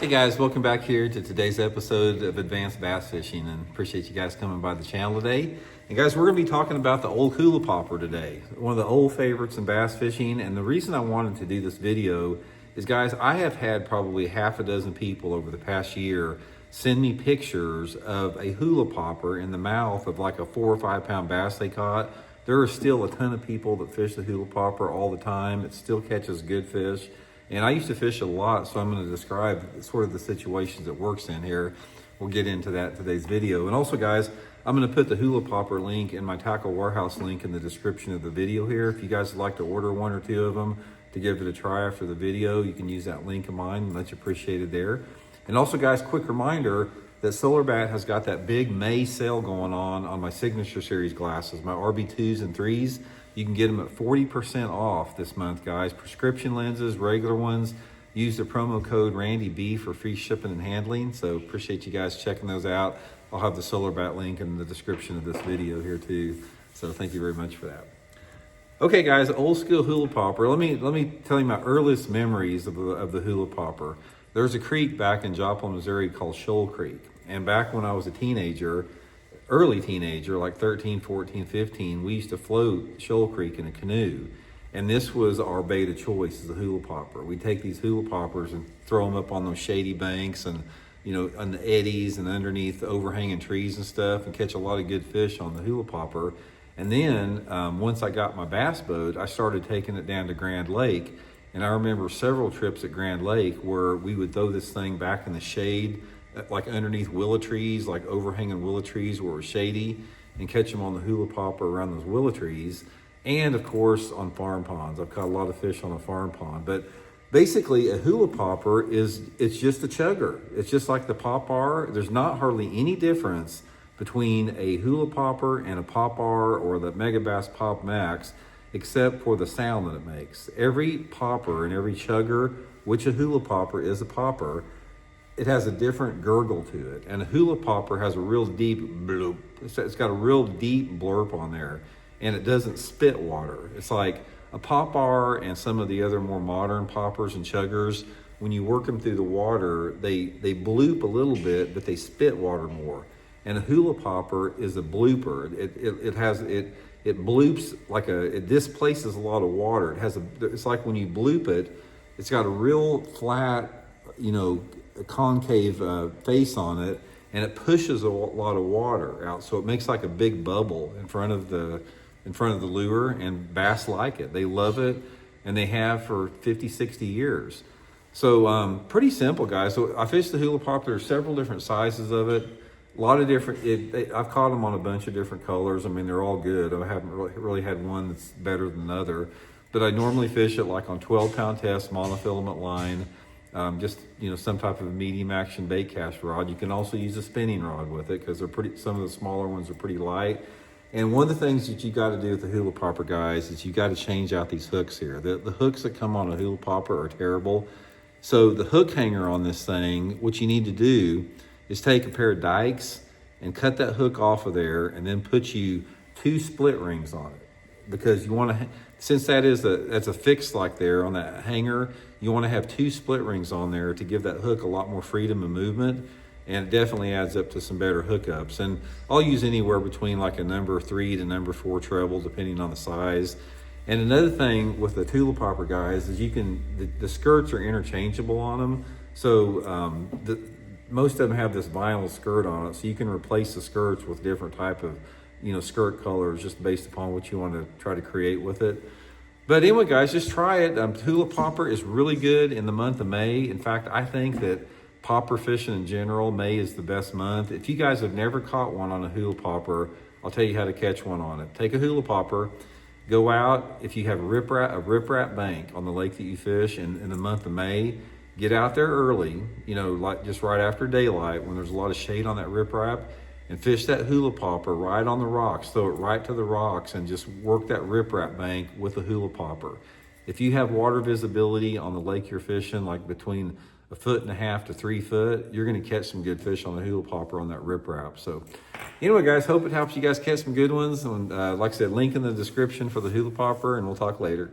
Hey guys, welcome back here to today's episode of Advanced Bass Fishing, and appreciate you guys coming by the channel today. And guys, we're going to be talking about the old hula popper today, one of the old favorites in bass fishing. And the reason I wanted to do this video is, guys, I have had probably half a dozen people over the past year send me pictures of a hula popper in the mouth of like a 4 or 5 pound bass they caught. There are still a ton of people that fish the hula popper all the time. It still catches good fish. And I used to fish a lot, so I'm going to describe sort of the situations it works in here. We'll get into that in today's video. And also, guys, I'm going to put the hula popper link and my tackle warehouse link in the description of the video here. If you guys would like to order 1 or 2 of them to give it a try after the video, you can use that link of mine. Much appreciated there. And also, guys, quick reminder that Solar Bat has got that big May sale going on my Signature Series glasses, my RB2s and 3s. You can get them at 40% off this month, guys. Prescription lenses, regular ones. Use the promo code RandyB for free shipping and handling. So appreciate you guys checking those out. I'll have the Solar Bat link in the description of this video here too. So thank you very much for that. Okay, guys, old school hula popper. Let me tell you my earliest memories of the hula popper. There's a creek back in Joplin, Missouri called Shoal Creek. And back when I was a teenager, early teenager, like 13, 14, 15, we used to float Shoal Creek in a canoe. And this was our bait of choice, is the hula popper. We'd take these hula poppers and throw them up on those shady banks and, you know, on the eddies and underneath the overhanging trees and stuff, and catch a lot of good fish on the hula popper. And then once I got my bass boat, I started taking it down to Grand Lake. And I remember several trips at Grand Lake where we would throw this thing back in the shade, like underneath willow trees, like overhanging willow trees where it was shady, and catch them on the hula popper around those willow trees. And of course on farm ponds. I've caught a lot of fish on a farm pond. But basically a hula popper it's just a chugger. It's just like the popper. There's not hardly any difference between a hula popper and a popper or the Megabass Pop Max, except for the sound that it makes. Every popper and every chugger, which a hula popper is a popper, it has a different gurgle to it. And a hula popper has a real deep bloop. It's got a real deep blurp on there, and it doesn't spit water. It's like a popper and some of the other more modern poppers and chuggers, when you work them through the water, they bloop a little bit, but they spit water more. And a hula popper is a blooper. It bloops like it displaces a lot of water. It's like when you bloop it, it's got a real flat, you know, a concave face on it, and it pushes a lot of water out, so it makes like a big bubble in front of the lure, and bass like it. They love it, and they have for 50, 60 years. So pretty simple, guys. So I fished the hula popper. There's several different sizes of it. A lot of different, I've caught them on a bunch of different colors. I mean, they're all good. I haven't really had one that's better than the other. But I normally fish it like on 12-pound test monofilament line, just, you know, some type of medium action bait cast rod. You can also use a spinning rod with it because some of the smaller ones are pretty light. And one of the things that you got to do with the hula popper, guys, is you got to change out these hooks here. The hooks that come on a hula popper are terrible. So the hook hanger on this thing, what you need to do is take a pair of dikes and cut that hook off of there, and then put you 2 split rings on it, because you want to, since that's a fix like there on that hanger, you want to have 2 split rings on there to give that hook a lot more freedom of movement, and it definitely adds up to some better hookups. And I'll use anywhere between like a number 3 to number 4 treble, depending on the size. And another thing with the hula popper, guys, is the skirts are interchangeable on them. So most of them have this vinyl skirt on it, so you can replace the skirts with different type of, you know, skirt colors just based upon what you want to try to create with it. But anyway, guys, just try it. Hula popper is really good in the month of May. In fact, I think that popper fishing in general, May is the best month. If you guys have never caught one on a hula popper, I'll tell you how to catch one on it. Take a hula popper, go out. If you have a riprap bank on the lake that you fish in the month of May, get out there early, you know, like just right after daylight when there's a lot of shade on that riprap, and fish that hula popper right on the rocks. Throw it right to the rocks and just work that riprap bank with the hula popper. If you have water visibility on the lake you're fishing, like between 1.5 feet to 3 foot, you're going to catch some good fish on the hula popper on that riprap. So anyway, guys, hope it helps you guys catch some good ones. And like I said, link in the description for the hula popper, and we'll talk later.